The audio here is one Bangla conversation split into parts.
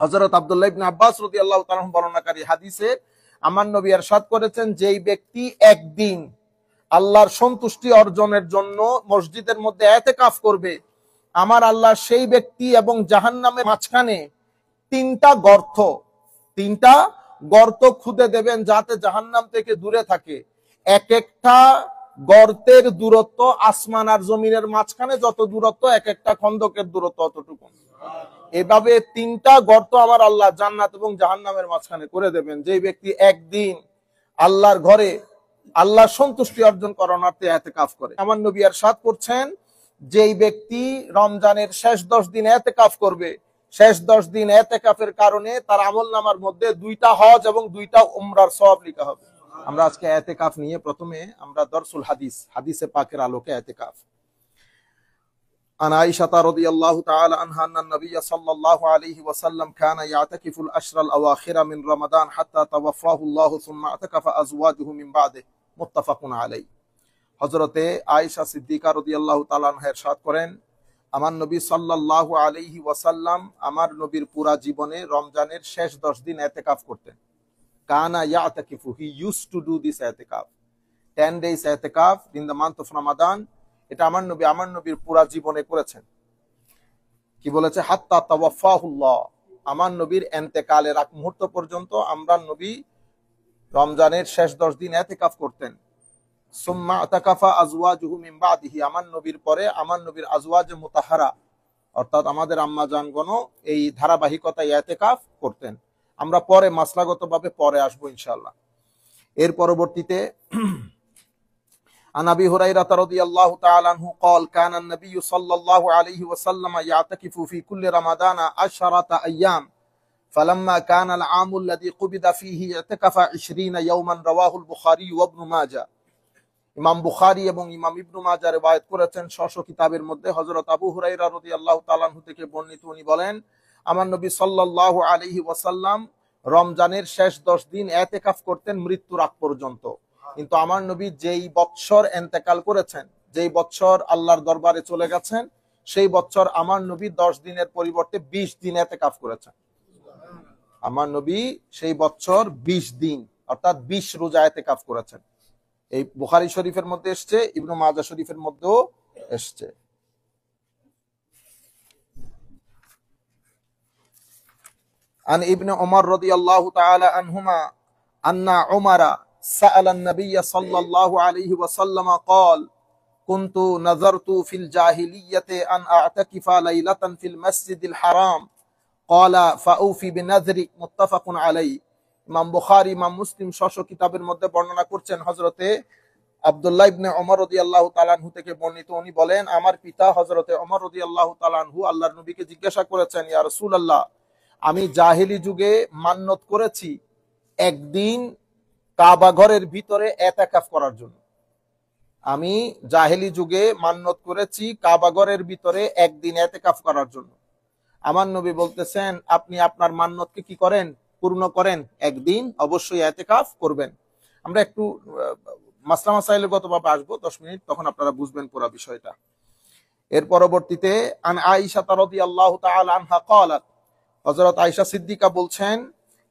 হযরত আব্দুল্লাহ ইবনে আব্বাস রাদিয়াল্লাহু তাআলা বর্ণনাকারী হাদিসে আমার নবী ইরশাদ করেছেন, যেই ব্যক্তি একদিন আল্লাহর সন্তুষ্টি অর্জনের জন্য মসজিদের মধ্যে ইতিকাফ করবে, আমার আল্লাহ সেই ব্যক্তি এবং জাহান্নামের মাঝখানে তিনটা গর্ত খুদে দেবেন, যাতে জাহান্নাম থেকে দূরে থাকে। এক একটা গর্তের দূরত্ব আসমান আর জমিনের মাঝখানে যত দূরত্ব, এক একটা খন্দকের দূরত্ব অতটুকু। এভাবে তিনটা গর্ত আমার আল্লাহ জান্নাত এবং জাহান্নামের মাঝখানে করে দেবেন, যে ব্যক্তি একদিন আল্লাহর ঘরে আল্লাহর সন্তুষ্টি অর্জন করানোতে ইতিকাফ করে। আমার নবী ইরশাদ করছেন, যেই ব্যক্তি রমজানের শেষ 10 দিন ইতিকাফ করবে, শেষ 10 দিন ইতিকাফের কারণে তার আমলনামার মধ্যে 2টা হজ এবং 2টা উমরার সওয়াব লেখা হবে। আমরা আজকে ইতিকাফ নিয়ে প্রথমে আমরা দরসুল হাদিসে পাকের আলোকে ইতিকাফ। عن عائشة رضي الله تعالى عنها أن النبي صلى الله عليه وسلم كان يعتكف الأشهر الأواخر من رمضان حتى توفاه الله ثم اعتكف أزواجه من بعده متفق عليه। হযরতে আয়েশা সিদ্দিকা রাদিয়াল্লাহু তাআলা আনহা ইরশাদ করেন, আমার নবী সাল্লাল্লাহু আলাইহি ওয়াসাল্লাম আমার নবীর পুরা জীবনে রমজানের শেষ 10 দিন ইতিকাফ করতেন। কানা ইয়াতাকিফু, he used to do this ইতিকাফ, 10 days ইতিকাফ in the month of Ramadan. এটা আমার নবীর পুরা জীবনে করেছেন। কি বলেছে? হাত্তা তাওয়াফাহুল্লাহ, আমার নবীর ইন্তেকালের আগ মুহূর্ত পর্যন্ত আমরা নবী রমজানের শেষ 10 দিন ইতিকাফ করতেন। সুম্মা আতাকাফা আজওয়াজুহু মিন বাদিহি, আমার নবীর পরে আমার নবীর আজওয়াজে মুতাহহারা অর্থাৎ আমাদের আম্মা জানগণও এই ধারাবাহিকতায় ইতিকাফ করতেন। আমরা পরে মাসলাগতভাবে পরে আসবো ইনশাআল্লাহ। এর পরবর্তীতে عن أبي هريرة رضي الله تعالى عنه قال كان النبي صلى الله عليه وسلم يعتكف في كل رمضان 10 أيام فلما كان العام الذي قبض فيه اعتكف 20 يوما رواه البخاري وابن ماجه। ইমাম বুখারী এবং ইমাম ইবনে মাজাহ riwayat করেছেন স্ব কিতাবের মধ্যে। হযরত আবু হুরায়রা রাদিয়াল্লাহু তাআলা আনহু থেকে বর্ণিত, উনি বলেন, আমার নবী সাল্লাল্লাহু আলাইহি ওয়াসাল্লাম রমজানের শেষ 10 দিন ইতিকাফ করতেন মৃত্যুর আগ পর্যন্ত। কিন্তু আমার নবী যেই বৎসর ইন্তেকাল করেছেন, যেই বৎসর আল্লাহর দরবারে চলে গেছেন, সেই বৎসর আমার নবী 10 দিনের পরিবর্তে 20 দিন ইতিকাফ করেছেন। আমার নবী সেই বৎসর 20 দিন অর্থাৎ 20 রোজা ইতিকাফ করেছেন। এই বুখারী শরীফের মধ্যে এসেছে, ইবনে মাজাহ শরীফের মধ্যেও এসেছে। عن ابن عمر رضي الله تعالى عنهما أن عمر سأل النبي صلى الله عليه وسلم قال كنت نذرت في الجاهلية أن أعتكف ليلة في المسجد الحرام قال فأوفي بنذري متفق عليه। ইমাম বুখারী ইমাম মুসলিম স্ব কিতাবের মধ্যে বর্ণনা করছেন, হযরতে আব্দুল্লাহ ইবনে ওমর রাদিয়াল্লাহু তাআলা আনহু থেকে বর্ণিত, উনি বলেন, আমার পিতা হযরতে ওমর রাদিয়াল্লাহু তাআলা আনহু আল্লাহর নবীকে জিজ্ঞাসা করেছেন, ইয়া রাসূলুল্লাহ, আমি জাহেলি যুগে মান্নত করেছি একদিন কাবা ঘরের ভিতরে ইতিকাফ করার জন্য। আমি জাহেলি যুগে মান্নত করেছি কাবা ঘরের ভিতরে একদিন ইতিকাফ করার জন্য। আমার নবী বলতেছেন, আপনি আপনার মান্নতকে কি করেন? পূর্ণ করেন, একদিন অবশ্যই ইতিকাফ করবেন। আমরা একটু মাসলা মাসাইলের গতভাবে আসবো 10 মিনিট, তখন আপনারা বুঝবেন পুরো বিষয়টা। এর পরবর্তীতে আন আয়েশা রাদিয়াল্লাহু তাআলা আনহা ক্বালাত, হযরত আয়েশা সিদ্দিকা বলছেন,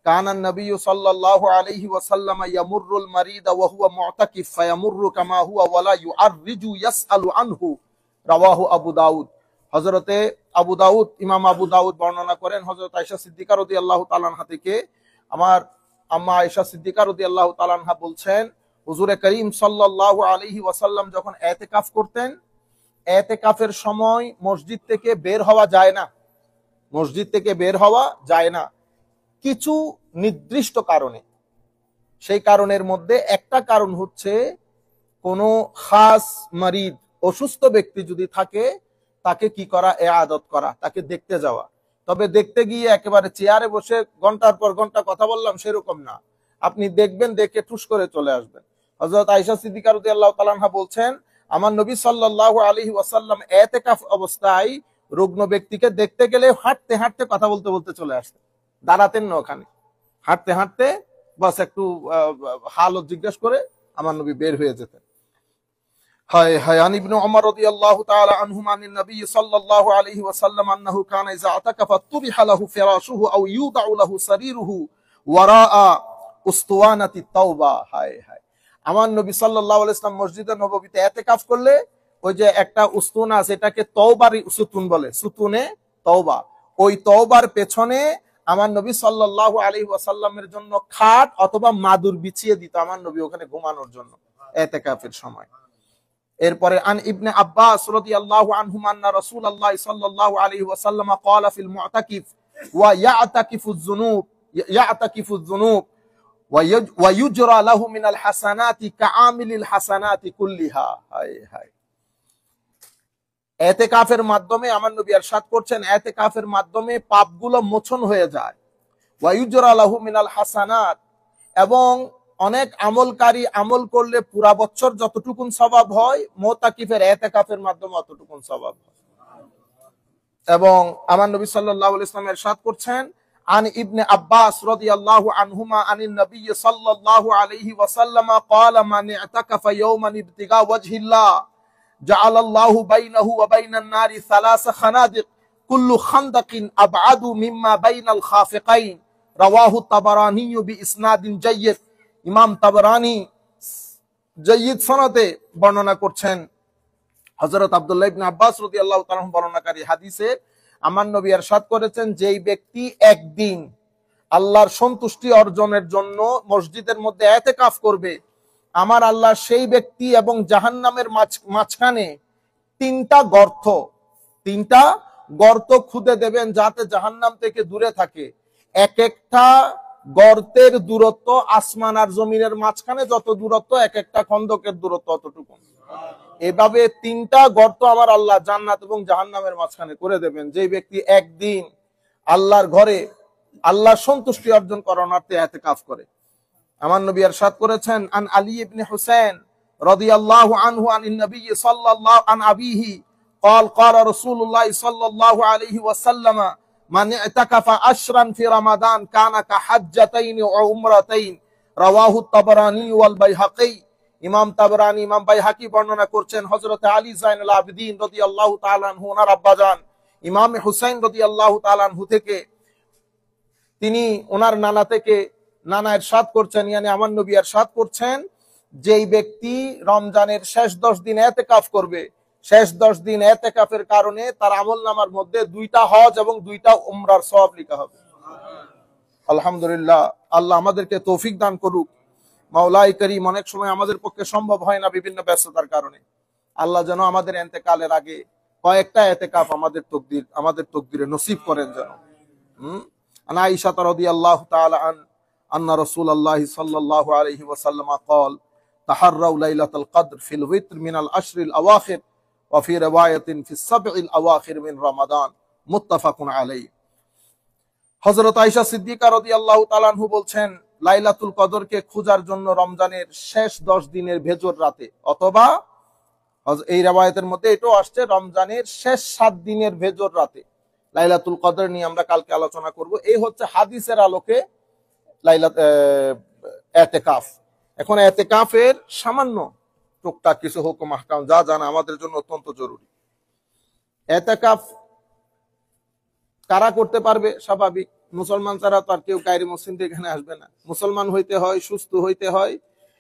কানান নবী সাল্লাল্লাহু আলাইহি ওয়াসাল্লাম ইয়ামুরুল মারিদা ওয়া হুয়া মুতাকিফ ফায়ামুরু কামা হুয়া ওয়া লা ইউআররিজু ইয়াসআলু আনহু রাওয়াহু আবু দাউদ। হযরতে আবু দাউদ, ইমাম আবু দাউদ বর্ণনা করেন হযরত আয়েশা সিদ্দিকা রাদিয়াল্লাহু তাআলা আনহা থেকে, আমার আম্মা আয়েশা সিদ্দিকা রাদিয়াল্লাহু তাআলা আনহা বলছেন, হুজুরে করিম সাল্লাল্লাহু আলাইহি ওয়াসাল্লাম যখন ইতিকাফ করতেন, ইতিকাফের সময় মসজিদ থেকে বের হওয়া যায় না, মসজিদ থেকে বের হওয়া যায় না কিছু নির্দিষ্ট কারণে। সেই কারণের মধ্যে একটা কারণ হচ্ছে, কোনো খাস মারিদ, অসুস্থ ব্যক্তি যদি থাকে, তাকে কি করা? ইআদত করা, তাকে দেখতে যাওয়া। তবে দেখতে গিয়ে একেবারে চেয়ারে বসে ঘন্টার পর ঘন্টা কথা বললাম সেরকম না, আপনি দেখবেন, দেখে ঠুস করে চলে আসবেন। হযরত আয়েশা সিদ্দিকা রাদিয়াল্লাহু তাআলা আনহা বলছেন, আমার নবী সাল্লাল্লাহু আলাইহি ওয়াসাল্লাম ইতিকাফ অবস্থায় রুগ্ন ব্যক্তিকে দেখতে গেলে হাঁটতে হাঁটতে কথা বলতে বলতে চলে আসতেন, দাঁড়াতেন না ওখানে, হাঁটতে হাঁটতে বাস একটু হালত জিজ্ঞেস করে আমার নবী বের হয়ে যেতেন। হায় হায় আন ইবনে উমর রাদিয়াল্লাহু তাআলা আনহুমা আনিন নবী সাল্লাল্লাহু আলাইহি ওয়াসাল্লাম আন্নাহু কানা ইযা আতাকাফা তুবিহা লাহু ফিরাশুহু আও ইউদাউ লাহু সারিরুহু ওয়ারাআ উসতুওয়ানাতি তাওবা। হায় হায়, আমার নবী সাল্লাল্লাহু আলাইহি ওয়াসাল্লাম মসজিদে নববীতে ইতিকাফ করলে ওই যে একটা উস্তুন আছে, এটাকে তওবার সুতুন বলে, সুতুনে তওবা, ওই তওবার পেছনে আমার নবী সাল্লাল্লাহু আলাইহি ওয়াসাল্লামের জন্য খাট অথবা মাদুর বিছিয়ে দিত আমার নবী ওখানে ঘুমানোর জন্য ইতিকাফের সময়। এরপরে আন ইবনে আব্বাস রাদিয়াল্লাহু আনহুমা আন্না রাসূলুল্লাহ সাল্লাল্লাহু আলাইহি ওয়াসাল্লাম ক্বালা ফিল মুতাকিফ ওয়া ইয়াতাকিফুজ যুনুব ওয়া ইউজরা লাহু মিনাল হাসানাতি কাআমিলিল হাসানাতি কুল্লিহা। হায় হায়, ইতিকাফের মাধ্যমে আমার নবী ইরশাদ করছেন ইতিকাফের মাধ্যমে পাপগুলো মোচন হয়ে যায়। ওয়া ইউজরা লাহু মিনাল হাসানাত, এবং অনেক আমলকারী আমল করলে পুরা বছর যতটুকুন সওয়াব হয় মুতাকিফের ইতিকাফের মাধ্যমে অতটুকুন সওয়াব হয়। এবং আমার নবী সাল্লাল্লাহু আলাইহি ওয়াসাল্লাম ইরশাদ করছেন আন ইবনে আব্বাস রাদিয়াল্লাহু আনহুমা আনিন নবী সাল্লাল্লাহু আলাইহি ওয়াসাল্লাম ক্বালা মান ইতাকাফা ইয়াওমান ইবতিগা ওয়াজহিল্লাহ জাআলাল্লাহু বাইনাহু ওয়া বাইনান নারি সালাসা খানাদিক কুল্লু খানদাকিন আবআদু মিম্মা বাইনাল খাফিকাইন। রাওয়াহু তাবারানী বিইসনাদিন জাইয়্যিদ। ইমাম তাবারানী জাইয়্যিদ সনদে বর্ণনা করছেন, হযরত আব্দুল্লাহ ইবনে আব্বাস রাদিয়াল্লাহু তাআলা বর্ণনাকারী হাদিসে আমার নবী ইরশাদ করেছেন, যেই ব্যক্তি একদিন আল্লাহর সন্তুষ্টি অর্জনের জন্য মসজিদের মধ্যে ইতিকাফ করবে, আমার আল্লাহ সেই ব্যক্তি এবং জাহান্নামের মাঝখানে তিনটা গর্ত খুদে দেবেন যাতে জাহান্নাম থেকে দূরে থাকে। এক একটা গর্তের দূরত্ব আসমান আর জমিনের মাঝখানে যত দূরত্ব, এক একটা খন্দকের দূরত্ব অতটুকু। এভাবে তিনটা গর্ত আমার আল্লাহ জান্নাত এবং জাহান্নামের মাঝখানে করে দেবেন যে ব্যক্তি একদিন আল্লাহর ঘরে আল্লাহর সন্তুষ্টি অর্জন করানোতে ইতিকাফ করে। আমার নবী ইরশাদ করেছেন আন আলী ইবনে হুসাইন রাদিয়াল্লাহু আনহু আনিন নবী সাল্লাল্লাহু আন আবিহি قال قال رسول الله صلى الله عليه وسلم من اعتكف عشرا في رمضان كان كحجتين وعمرتين رواه الطبراني والبيهقي। ইমাম তাবরানী ইমাম বাইহাকি বর্ণনা করছেন হযরত আলী যায়নুল আবেদিন রাদিয়াল্লাহু তাআলা আনহু ওনার আব্বাজান ইমাম হুসাইন রাদিয়াল্লাহু তাআলা আনহু থেকে, তিনি ওনার নানা থেকে নানা ইরশাদ করছেন, ইয়ানি আমার নবী ইরশাদ করছেন, যেই ব্যক্তি রমজানের শেষ 10 দিন ইতিকাফ করবে, শেষ 10 দিন ইতিকাফের কারণে তার আমলনামার মধ্যে 2টা হজ এবং 2টা উমরার সওয়াব লেখা হবে। আলহামদুলিল্লাহ, আল্লাহ আমাদেরকে তৌফিক দান করুক। মাওলাই করিম, অনেক সময় আমাদের পক্ষে সম্ভব হয় না বিভিন্ন ব্যস্ততার কারণে। আল্লাহ যেন আমাদের ইন্তেকালের আগে কয়েকটা ইতিকাফ আমাদের তকদিরে নসিব করেন যেন। আন আয়েশা রাদিয়াল্লাহু তাআলা আন্না রাসূলুল্লাহ সাল্লাল্লাহু আলাইহি ওয়াসাল্লাম قال تحروا ليلة القدر في الوتر من العشر الأواخر وفي رواية في السبع الأواخر من رمضان متفق عليه। হযরত আয়েশা সিদ্দিকা রাদিয়াল্লাহু তাআলা আনহু বলছেন, লাইলাতুল কদরকে খোঁজার জন্য রমজানের শেষ 10 দিনের ভেজর রাতে, অথবা এই riwayতের মধ্যে এটাও আসছে রমজানের শেষ 7 দিনের ভেজর রাতে লাইলাতুল কদর নিয়ে আমরা কালকে আলোচনা করব। এই হচ্ছে হাদিসের আলোকে ইতিকাফ। এখন ইতিকাফের সামান্য টুকটাক কিছু হুকুম আহকাম যা জানা আমাদের জন্য অত্যন্ত জরুরি। ইতিকাফ কারা করতে পারবে? স্বাভাবিক, মুসলমান ছাড়া তো আর কেউ গায়রে মুসলিম এখানে আসবে না। মুসলমান হইতে হয়, সুস্থ হইতে হয়,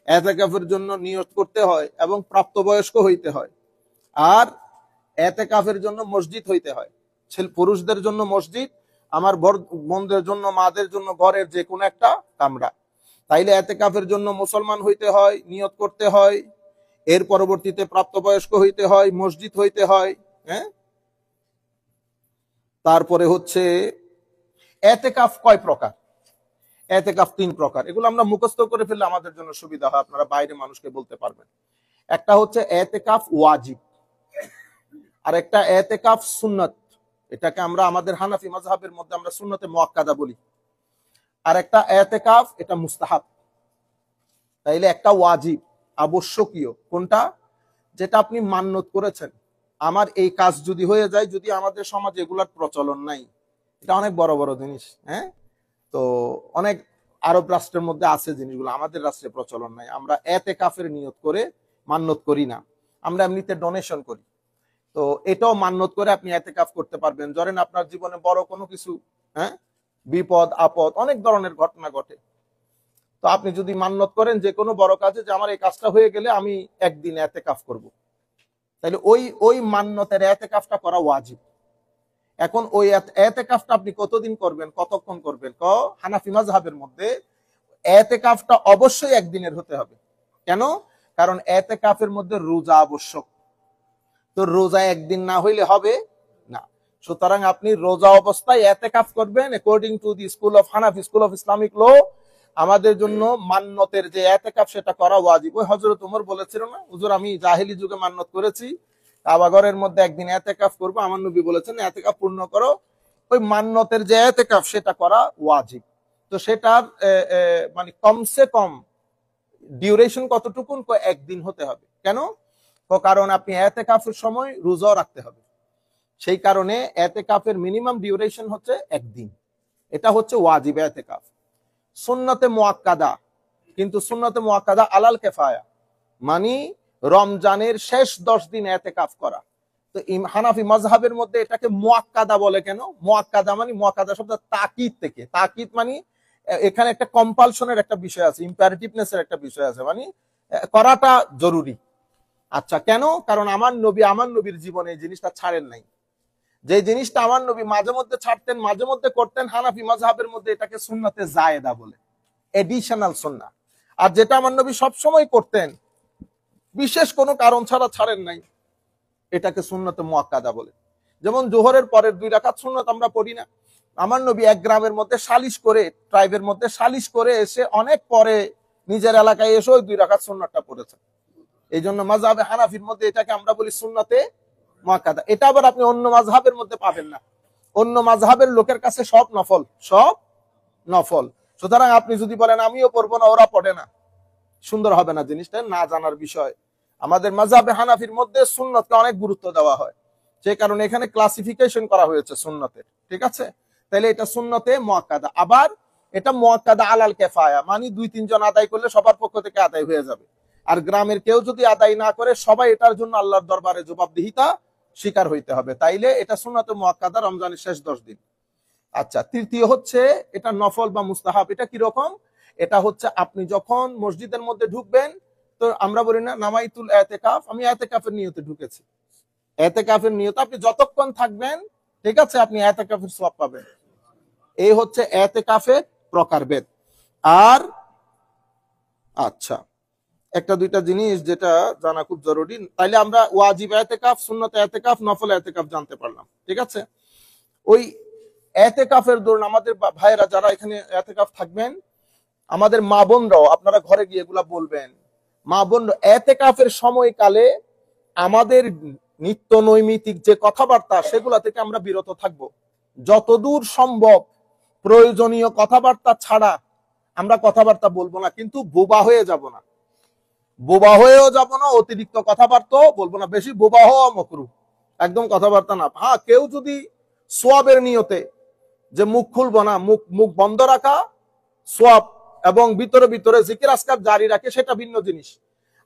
ইতিকাফের জন্য নিয়ত করতে হয় এবং প্রাপ্তবয়স্ক হইতে হয়। আর ইতিকাফের জন্য মসজিদ হইতে হয়। পুরুষদের জন্য মসজিদ, আমার বোনদের জন্য, মাদের জন্য ঘরের যে কোনো একটা কামরা। তাইলে ইতিকাফের জন্য মুসলমান হইতে হয়, নিয়ত করতে হয়, এর পরবর্তীতে প্রাপ্তবয়স্ক হইতে হয়, মসজিদ হইতে হয়। হ্যাঁ, তারপরে হচ্ছে ইতিকাফ কয় প্রকার? ইতিকাফ 3 প্রকার। এগুলো আমরা মুখস্থ করে ফেললে আমাদের জন্য সুবিধা হয়, আপনারা বাইরে মানুষকে বলতে পারবেন। একটা হচ্ছে ইতিকাফ ওয়াজিব, আর একটা ইতিকাফ সুন্নাত, এটাকে আমরা আমাদের হানাফি মাযহাবের মধ্যে আমরা সুন্নতে মুআক্কাদা বলি। আর একটা ইতিকাফ এটা মুস্তাহাব। তাইলে একটা ওয়াজিব আবশ্যকীয় কোনটা? যেটা আপনি মান্যত করেছেন, আমার এই কাজ যদি হয়ে যায়, যদি আমাদের সমাজে এগুলার প্রচলন নাই, এটা অনেক বড় বড় জিনিস। হ্যাঁ, তো অনেক আরব রাষ্ট্রের মধ্যে আছে জিনিসগুলো, আমাদের রাষ্ট্রে প্রচলন নাই। আমরা ইতিকাফের নিয়ত করে মান্যত করি না। আমরা এমনিতে ডোনেশন করি। তো এটাও মান্যত করে আপনি এতেকাফ করতে পারবেন। ধরেন আপনার জীবনে বড় কোনো কিছু, হ্যাঁ, বিপদ আপদ অনেক ধরনের ঘটনা ঘটে, তো আপনি যদি মান্যত করেন যে কোনো বড় কাজে যে আমার এই কাজটা হয়ে গেলে আমি একদিন এতেকাফ করব, তাহলে ওই মান্যতের এতেকাফটা করা ওয়াজিব। এখন ওই এতেকাফটা আপনি কতদিন করবেন, কতক্ষণ করবেন? হানাফি মাযহাবের মধ্যে এতেকাফটা অবশ্যই একদিনের হতে হবে। কেন? কারণ এতেকাফের মধ্যে রোজা আবশ্যক। তো রোজা একদিন না হইলে হবে না। সুতরাং আপনি রোজা অবস্থায় এতেকাফ করবেন according to the school of Hanafi, school of Islamic law. আমাদের জন্য মান্যতের যে এতেকাফ সেটা করা ওয়াজিব। ওই হযরত ওমর বলেছিল না, হুজুর আমি জাহেলি যুগে মান্যত করেছি কাবা ঘরের মধ্যে একদিন এতেকাফ করব, আমার নবী বলেছেন এতেকাফ পূর্ণ করো। ওই মান্যতের যে এতেকাফ সেটা করা ওয়াজিব। তো সেটার মানে কমসে কম ডিউরেশন কতটুকুন? একদিন হতে হবে। কেন? কারণ আপনি এতেকাফের সময় রোজা রাখতে হবে, সেই কারণে এতেকাফের মিনিমাম ডিউরেশন হচ্ছে একদিন। এটা হচ্ছে ওয়াজিব এতেকাফ। সুন্নতে মুআক্কাদা, কিন্তু সুন্নতে মুআক্কাদা আলাল কিফায়া, মানে রমজানের শেষ 10 দিন এতেকাফ করা। তো হানাফি মাযহাবের মধ্যে এটাকে মুআক্কাদা বলে। কেন মুআক্কাদা? মানে মুআক্কাদা শব্দ তাকিদ থেকে, তাকিদ মানে এখানে একটা কম্পালশনের একটা বিষয় আছে, ইম্পারেটিভনেসের একটা বিষয় আছে, মানে করাটা জরুরি। আচ্ছা, কেন? কারণ আমার নবীর জীবনে এই জিনিসটা ছাড়েন নাই। যে জিনিসটা আমার নবী মাঝে মধ্যে ছাড়তেন, মাঝে মধ্যে করতেন, হানাফি মাযহাবের মধ্যে এটাকে সুন্নতে জায়েদা বলে, এডিশনাল সুন্নাহ। আর যেটা আমার নবী সবসময় করতেন, বিশেষ কোনো কারণ ছাড়া ছাড়েন নাই, এটাকে সুন্নতে মুআক্কাদা বলে। যেমন জোহরের পরের 2 রাকাত সুন্নত আমরা পড়ি না? আমার নবী এক গ্রামের মধ্যে সালিশ করে, ট্রাইবের মধ্যে সালিশ করে এসে অনেক পরে নিজের এলাকায় এসে ওই 2 রাকাত সুন্নতটা পড়েছেন। এই জন্য মাযহাবে হানাফির মধ্যে এটাকে আমরা বলি সুন্নতে মুআক্কাদা। এটা আবার আপনি অন্য মাযহাবের মধ্যে পাবেন না। অন্য মাযহাবের লোকের কাছে সব নফল, সব নফল। সুতরাং আপনি যদি বলেন আমিও পড়বো না, ওরা পড়ে না, সুন্দর হবে না, জিনিসটা না জানার বিষয়। আমাদের মাযহাবে হানাফির মধ্যে সুন্নতকে অনেক গুরুত্ব দেওয়া হয়, সেই কারণে এখানে ক্লাসিফিকেশন করা হয়েছে সুন্নতের। ঠিক আছে? তাহলে এটা সুন্নতে মুআক্কাদা। আবার এটা মুআক্কাদা আলাল কিফায়া, মানে 2-3 জন আদায় করলে সবার পক্ষ থেকে আদায় হয়ে যাবে। আর গ্রামের কেউ যদি আদায় না করে, সবাই এটার জন্য আল্লাহর দরবারে জবাবদিহিতা স্বীকার হইতে হবে। তাইলে এটা সুন্নতে মুআক্কাদা, রমজানের শেষ 10 দিন। আচ্ছা, তৃতীয় হচ্ছে এটা নফল বা মুস্তাহাব। এটা কি রকম? এটা হচ্ছে আপনি যখন মসজিদের মধ্যে ঢুকবেন, তো আমরা বলি না নামাইতুল ইতিকাফ, আমি ইতিকাফের নিয়তে ঢুকেছি। ইতিকাফের নিয়ত আপনি যতক্ষণ থাকবেন, ঠিক আছে, আপনি ইতিকাফের সওয়াব পাবেন। এই হচ্ছে ইতিকাফের প্রকারভেদ। আর আচ্ছা, একটা দুইটা জিনিস যেটা জানা খুব জরুরি। তাইলে আমরা ওয়াজিব ইতিকাফ, সুন্নত ইতিকাফ, নফল ইতিকাফ জানতে পারলাম। ঠিক আছে? ওই ইতিকাফের দরুন আমাদের ভাইরা যারা এখানে ইতিকাফ থাকবেন, আমাদের মা বোনরাও, আপনারা ঘরে গিয়ে এগুলা বলবেন, মা বোনরা ইতিকাফের সময়কালে আমাদের নিত্য নৈমিত্তিক যে কথাবার্তা, সেগুলা থেকে আমরা বিরত থাকব। যতদূর সম্ভব প্রয়োজনীয় কথাবার্তা ছাড়া আমরা কথাবার্তা বলবো না, কিন্তু বোবা হয়ে যাব না, বোবা হয়েও যাব না, অতিরিক্ত কথাবার্তাও বলবো না। বেশি বোবা হওয়া মাকরুহ, একদম কথাবার্তা না। হ্যাঁ, কেউ যদি সোয়াবের নিয়তে, যে মুখ খুলবো না, মুখ বন্ধ রাখা সোয়াব, এবং ভিতরে ভিতরে জিকির আজকার জারি রাখে, সেটা ভিন্ন জিনিস।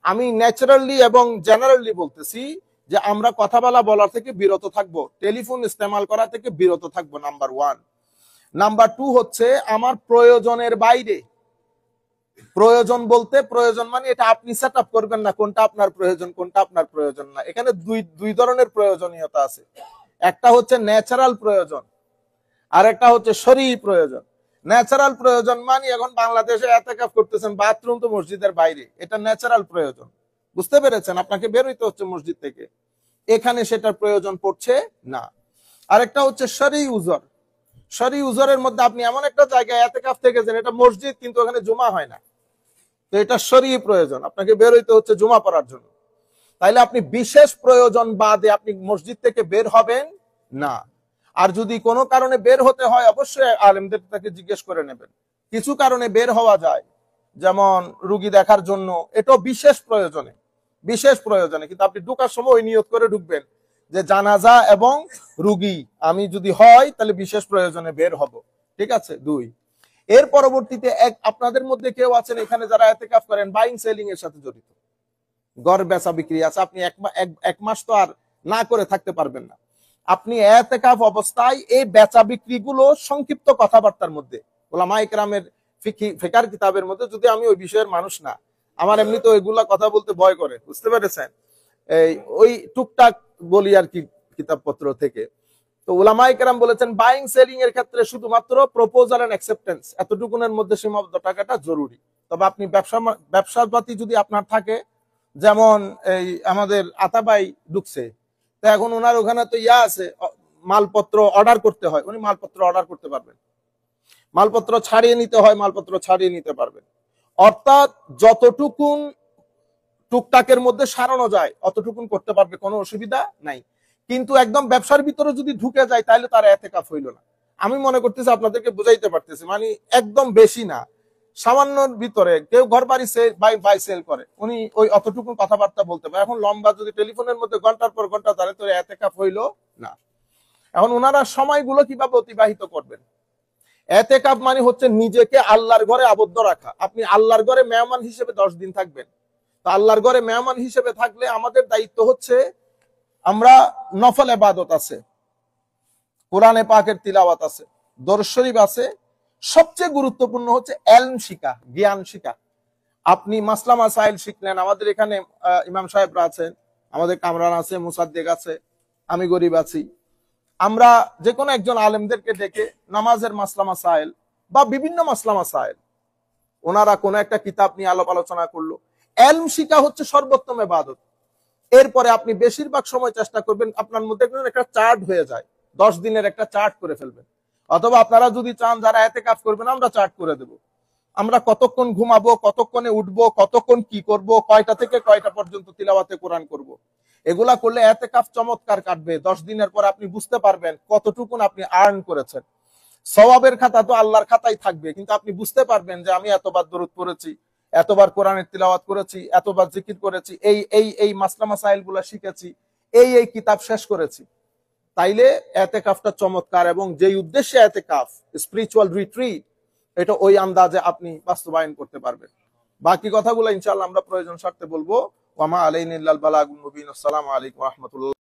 আমি ন্যাচারালি এবং জেনারেলি বলতেছি যে আমরা কথা বলার থেকে বিরত থাকবো, টেলিফোন ইস্তেমাল করা থেকে বিরত থাকবো, নাম্বার 1। নাম্বার 2 হচ্ছে আমার প্রয়োজনের বাইরে, প্রয়োজন বলতে প্রয়োজন মানে এটা আপনি সেট আপ করবেন না কোনটা আপনার প্রয়োজন, কোনটা আপনার প্রয়োজন না। এখানে দুই ধরনের প্রয়োজনীয়তা আছে। একটা হচ্ছে ন্যাচারাল প্রয়োজন, আর একটা হচ্ছে শরঈ প্রয়োজন। ন্যাচারাল প্রয়োজন মানে এখন বাংলাদেশে ইতিকাফ করতেছেন, বাথরুম তো মসজিদের বাইরে, এটা ন্যাচারাল প্রয়োজন। বুঝতে পেরেছেন? আপনাকে বের হইতে হচ্ছে মসজিদ থেকে, এখানে সেটার প্রয়োজন পড়ছে না। আরেকটা হচ্ছে শরঈ উযর। শরঈ উযরের মধ্যে আপনি এমন একটা জায়গায় ইতিকাফ থেকেছেন, এটা মসজিদ কিন্তু ওখানে জুমা হয় না, তো এটা শরঈ প্রয়োজন, আপনাকে বের হইতে হচ্ছে জুমা পড়ার জন্য। তাইলে আপনি বিশেষ প্রয়োজন বাদে আপনি মসজিদ থেকে বের হবেন না। আর যদি কোনো কারণে বের হতে হয়, অবশ্যই আলেমদের তাকে জিজ্ঞেস করে নেবেন। কিছু কারণে বের হওয়া যায়, যেমন রোগী দেখার জন্য, এটাও বিশেষ প্রয়োজনে, কিন্তু আপনি ঢুকার সময় ওই নিয়ত করে ঢুকবেন যে জানাজা এবং রোগী আমি যদি হয় তাহলে বিশেষ প্রয়োজনে বের হব। ঠিক আছে? 2। এর পরবর্তীতে আপনাদের মধ্যে কেউ আছেন এখানে যারা ইতিকাফ করেন বাইং সেলিং এর সাথে জড়িত, গড় বেচা বিক্রি আছে, আপনি এক মাস তো আর না করে থাকতে পারবেন না। আপনি এতেকাফ অবস্থায় এই বেচা বিক্রি গুলো সংক্ষিপ্ত কথাবার্তার মধ্যে, ওলামায়ে কেরামের ফিকার কিতাবের মধ্যে, যদি আমি ওই বিষয়ের মানুষ না, আমার এমনি তো ওইগুলা কথা বলতে ভয় করে, বুঝতে পেরেছেন, এই ওই টুকটাক বলি আর কি কিতাবপত্র থেকে। তো উলামায়ে কেরাম বলেছেন বাইং সেলিং এর ক্ষেত্রে শুধুমাত্র প্রপোজাল এন্ড অ্যাকসেপ্টেন্স এতটুকুনের মধ্যে সীমাবদ্ধ থাকাটা জরুরি। তবে আপনি ব্যবসাপাতি যদি আপনার থাকে, যেমন এই আমাদের আতাবাই ঢুকছে, তো এখন ওনার ওখানে তো আছে, মালপত্র অর্ডার করতে হয়, উনি মালপত্র অর্ডার করতে পারবেন, মালপত্র ছাড়িয়ে নিতে হয়, মালপত্র ছাড়িয়ে নিতে পারবেন। অর্থাৎ যতটুকুন টুকটাকের মধ্যে সারানো যায় অতটুকুন করতে পারবে, কোনো অসুবিধা নাই। কিন্তু একদম ব্যবসার ভিতরে যদি ঢুকে যায় তাহলে তার এতেকাফ হইল না। আমি মনে করতেছি আপনাদেরকে বুঝাইতে পারতেছি, মানে একদম বেশি না, সামান্যর ভিতরে কেউ ঘর বাড়ি বাই সেল করে, উনি ওই অতটুকু কথাবার্তা বলতে পারে। এখন লম্বা যদি টেলিফোনের মধ্যে ঘন্টার পর ঘন্টা তাহলে তো এতেকাফ হইল না। এখন ওনারা সময়গুলো কিভাবে অতিবাহিত করবেন? এতেকাফ মানে হচ্ছে নিজেকে আল্লাহর ঘরে আবদ্ধ রাখা। আপনি আল্লাহর ঘরে মেহমান হিসেবে 10 দিন থাকবেন। তো আল্লাহর ঘরে মেহমান হিসেবে থাকলে আমাদের দায়িত্ব হচ্ছে, আমরা নফল ইবাদত আছে, কোরআনে পাকের তিলাওয়াত আছে, দরুদ শরীফ আছে, সবচেয়ে গুরুত্বপূর্ণ হচ্ছে ইলম শিখা, জ্ঞান শিখা। আপনি মাসলা মাসাইল শিখলেন, আমাদের এখানে ইমাম সাহেবরা আছেন, আমাদের কামরান আছে, মুসাদ্দেক আছে, আমি গরিব আছি, আমরা যে কোনো একজন আলেমদেরকে ডেকে নামাজের মাসলা মাসাইল বা বিভিন্ন মাসলা মাসাইল, ওনারা কোনো একটা কিতাব নিয়ে আলাপ আলোচনা করলো। ইলম শিখা হচ্ছে সর্বোত্তম ইবাদত। এরপরে আপনি বেশিরভাগ সময় চেষ্টা করবেন আপনার মধ্যে একটা চার্ট হয়ে যায়, 10 দিনের একটা চার্ট করে ফেলবেন। অথবা আপনারা যদি চান যারা এতেকাফ করবেন, আমরা চার্ট করে দেব, আমরা কতক্ষণ ঘুমাবো, কতক্ষণে উঠবো, কতক্ষণ কি করব, কয়টা থেকে কয়টা পর্যন্ত তিলাওয়াতে কোরআন করব। এগুলা করলে এতেকাফ চমৎকার কাটবে। 10 দিনের পর আপনি বুঝতে পারবেন কতটুকুন আপনি আর্ন করেছেন। সওয়াবের খাতা তো আল্লাহর খাতাই থাকবে, কিন্তু আপনি বুঝতে পারবেন যে আমি এতবার দরুদ পড়েছি, এতবার কোরআনের তিলাওয়াত করেছি, এতবার জিকির করেছি, এই মাসলা মাসাইল গুলা শিখেছি, এই কিতাব শেষ করেছি। তাইলে এতেকাফটা চমৎকার, এবং যেই উদ্দেশ্যে এতেকাফ, স্পিরিচুয়াল রিট্রিট, এটা ওই আন্দাজে আপনি বাস্তবায়ন করতে পারবেন। বাকি কথাগুলো ইনশাআল্লাহ আমরা প্রয়োজন স্বার্থে বলবো। ওয়া মা আলাইনা ইল্লাল বালাগুল মুবিন। আসসালামু আলাইকুম ওয়া রাহমাতুল্লাহ।